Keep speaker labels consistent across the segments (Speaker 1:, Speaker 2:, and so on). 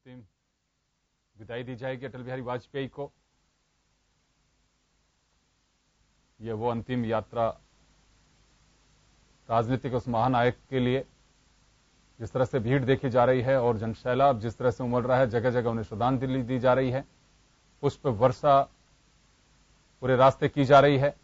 Speaker 1: अंतिम विदाई दी जाएगी अटल बिहारी वाजपेयी को। यह वो अंतिम यात्रा राजनीतिक उस महानायक के लिए, जिस तरह से भीड़ देखी जा रही है और जनसैलाब जिस तरह से उमड़ रहा है, जगह जगह उन्हें श्रद्धांजलि दी जा रही है, पुष्प वर्षा पूरे रास्ते की जा रही है।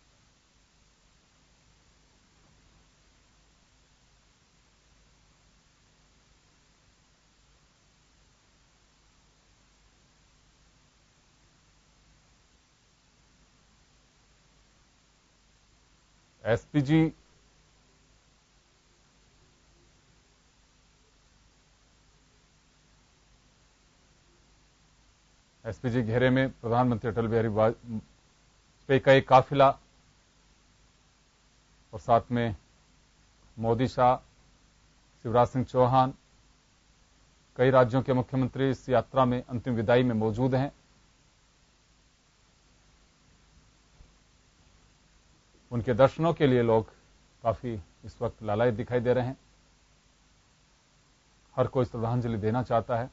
Speaker 1: एसपीजी घेरे में प्रधानमंत्री अटल बिहारी वाजपेयी का एक काफिला और साथ में मोदी, शाह, शिवराज सिंह चौहान, कई राज्यों के मुख्यमंत्री इस यात्रा में अंतिम विदाई में मौजूद हैं। उनके दर्शनों के लिए लोग काफी इस वक्त लालायित दिखाई दे रहे हैं। हर कोई श्रद्धांजलि देना चाहता है।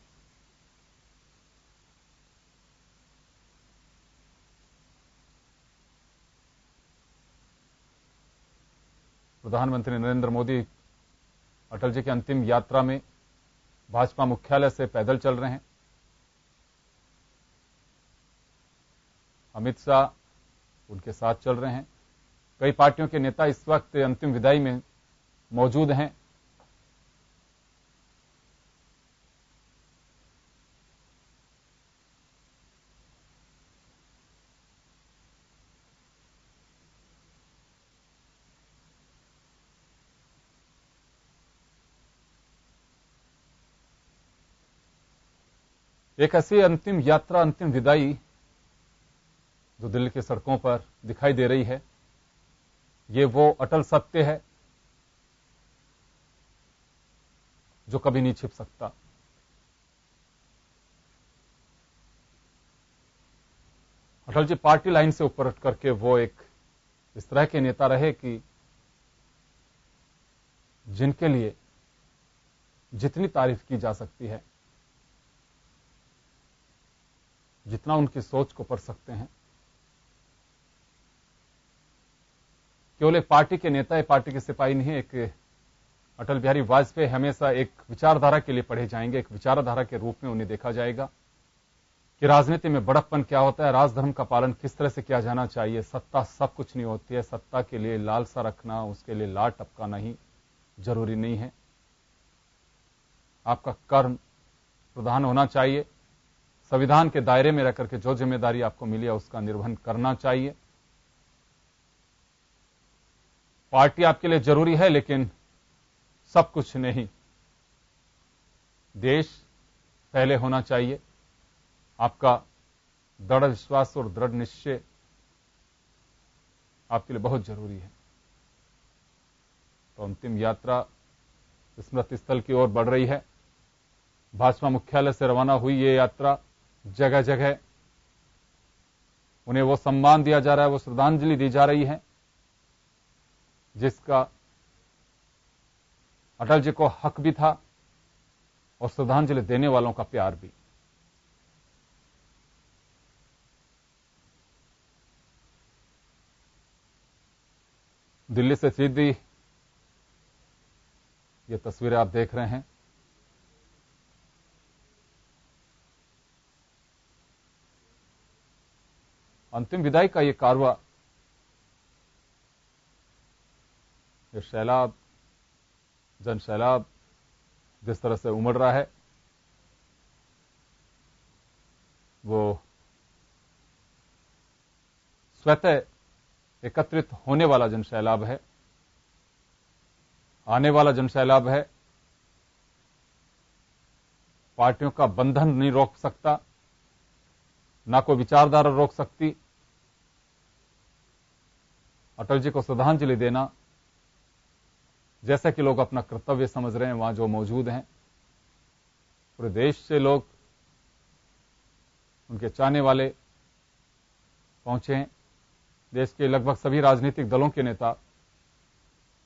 Speaker 1: प्रधानमंत्री नरेंद्र मोदी अटल जी की अंतिम यात्रा में भाजपा मुख्यालय से पैदल चल रहे हैं। अमित शाह उनके साथ चल रहे हैं। कई पार्टियों के नेता इस वक्त अंतिम विदाई में मौजूद हैं। एक ऐसी अंतिम यात्रा, अंतिम विदाई जो दिल्ली की सड़कों पर दिखाई दे रही है, ये वो अटल सत्य है जो कभी नहीं छिप सकता। अटल जी पार्टी लाइन से ऊपर उठ करके वो एक इस तरह के नेता रहे कि जिनके लिए जितनी तारीफ की जा सकती है, जितना उनकी सोच को पढ़ सकते हैं। केवल एक पार्टी के नेता, एक पार्टी के सिपाही नहीं, एक अटल बिहारी वाजपेयी हमेशा एक विचारधारा के लिए पढ़े जाएंगे। एक विचारधारा के रूप में उन्हें देखा जाएगा कि राजनीति में बड़प्पन क्या होता है, राजधर्म का पालन किस तरह से किया जाना चाहिए। सत्ता सब कुछ नहीं होती है। सत्ता के लिए लालसा रखना, उसके लिए लार टपकाना ही जरूरी नहीं है। आपका कर्म प्रधान होना चाहिए। संविधान के दायरे में रहकर के जो जिम्मेदारी आपको मिली है उसका निर्वहन करना चाहिए। पार्टी आपके लिए जरूरी है, लेकिन सब कुछ नहीं। देश पहले होना चाहिए। आपका दृढ़ विश्वास और दृढ़ निश्चय आपके लिए बहुत जरूरी है। तो अंतिम यात्रा स्मृति स्थल की ओर बढ़ रही है। भाजपा मुख्यालय से रवाना हुई ये यात्रा जगह जगह उन्हें वो सम्मान दिया जा रहा है, वो श्रद्धांजलि दी जा रही है जिसका अटल जी को हक भी था और श्रद्धांजलि देने वालों का प्यार भी। दिल्ली से सीधी ये तस्वीरें आप देख रहे हैं। अंतिम विदाई का ये कारवा, ये सैलाब, जन सैलाब जिस तरह से उमड़ रहा है, वो स्वतः एकत्रित होने वाला जन सैलाब है, आने वाला जन सैलाब है। पार्टियों का बंधन नहीं रोक सकता, ना कोई विचारधारा रोक सकती। अटल जी को श्रद्धांजलि देना, जैसा कि लोग अपना कर्तव्य समझ रहे हैं, वहां जो मौजूद हैं, पूरे देश से लोग, उनके चाहने वाले पहुंचे हैं। देश के लगभग सभी राजनीतिक दलों के नेता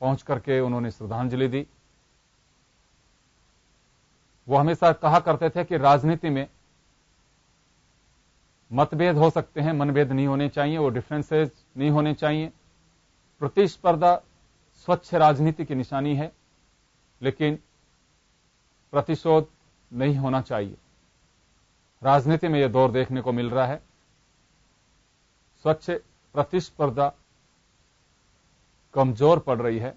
Speaker 1: पहुंच करके उन्होंने श्रद्धांजलि दी। वो हमेशा कहा करते थे कि राजनीति में मतभेद हो सकते हैं, मनभेद नहीं होने चाहिए, वो डिफरेंसेस नहीं होने चाहिए। प्रतिस्पर्धा स्वच्छ राजनीति की निशानी है, लेकिन प्रतिशोध नहीं होना चाहिए। राजनीति में यह दौर देखने को मिल रहा है। स्वच्छ प्रतिस्पर्धा कमजोर पड़ रही है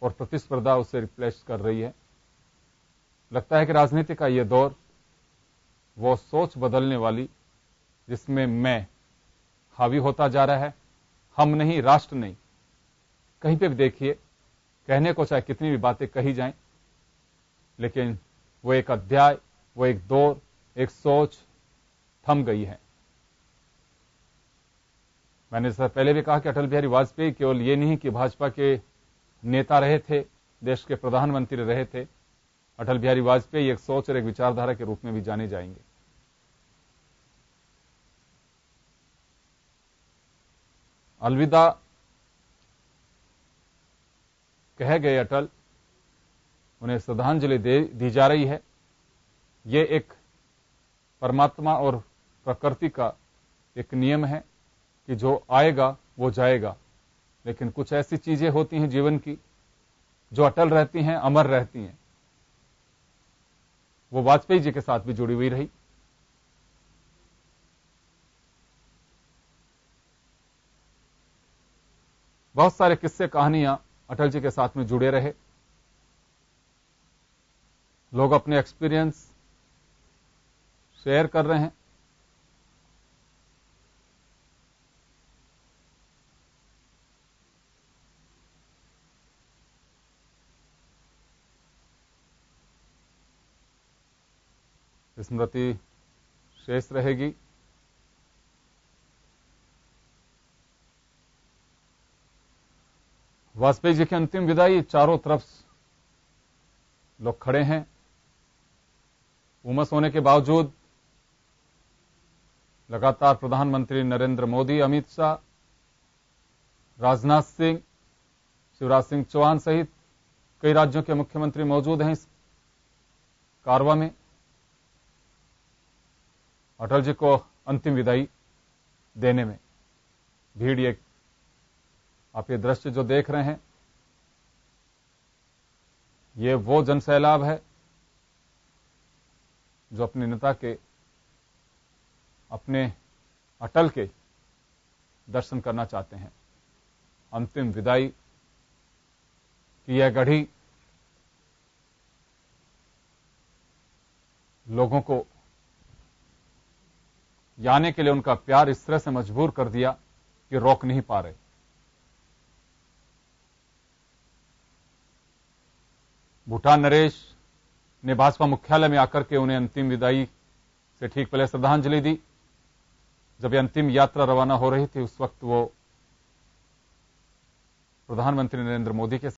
Speaker 1: और प्रतिस्पर्धा उसे रिप्लेस कर रही है। लगता है कि राजनीति का यह दौर वो सोच बदलने वाली, जिसमें मैं हावी होता जा रहा है, हम नहीं, राष्ट्र नहीं। कहीं पे भी देखिए, कहने को चाहे कितनी भी बातें कही जाएं, लेकिन वो एक अध्याय, वो एक दौर, एक सोच थम गई है। मैंने इससे पहले भी कहा कि अटल बिहारी वाजपेयी केवल ये नहीं कि भाजपा के नेता रहे थे, देश के प्रधानमंत्री रहे थे। अटल बिहारी वाजपेयी एक सोच और एक विचारधारा के रूप में भी जाने जाएंगे। अलविदा कह गए अटल, उन्हें श्रद्धांजलि दी जा रही है। ये एक परमात्मा और प्रकृति का एक नियम है कि जो आएगा वो जाएगा, लेकिन कुछ ऐसी चीजें होती हैं जीवन की जो अटल रहती हैं, अमर रहती हैं। वो वाजपेयी जी के साथ भी जुड़ी हुई रही। बहुत सारे किस्से कहानियां अटल जी के साथ में जुड़े रहे। लोग अपने एक्सपीरियंस शेयर कर रहे हैं। स्मृति शेष रहेगी। वाजपेयी जी की अंतिम विदाई, चारों तरफ लोग खड़े हैं। उमस होने के बावजूद लगातार प्रधानमंत्री नरेंद्र मोदी, अमित शाह, राजनाथ सिंह, शिवराज सिंह चौहान सहित कई राज्यों के मुख्यमंत्री मौजूद हैं इस कारवां में। अटल जी को अंतिम विदाई देने में भीड़, ये आप ये दृश्य जो देख रहे हैं, ये वो जनसैलाब है जो अपने नेता के, अपने अटल के दर्शन करना चाहते हैं। अंतिम विदाई की यह घड़ी लोगों को जाने के लिए उनका प्यार इस तरह से मजबूर कर दिया कि रोक नहीं पा रहे। भूटान नरेश ने भाजपा मुख्यालय में आकर के उन्हें अंतिम विदाई से ठीक पहले श्रद्धांजलि दी। जब यह अंतिम यात्रा रवाना हो रही थी, उस वक्त वो प्रधानमंत्री नरेंद्र मोदी के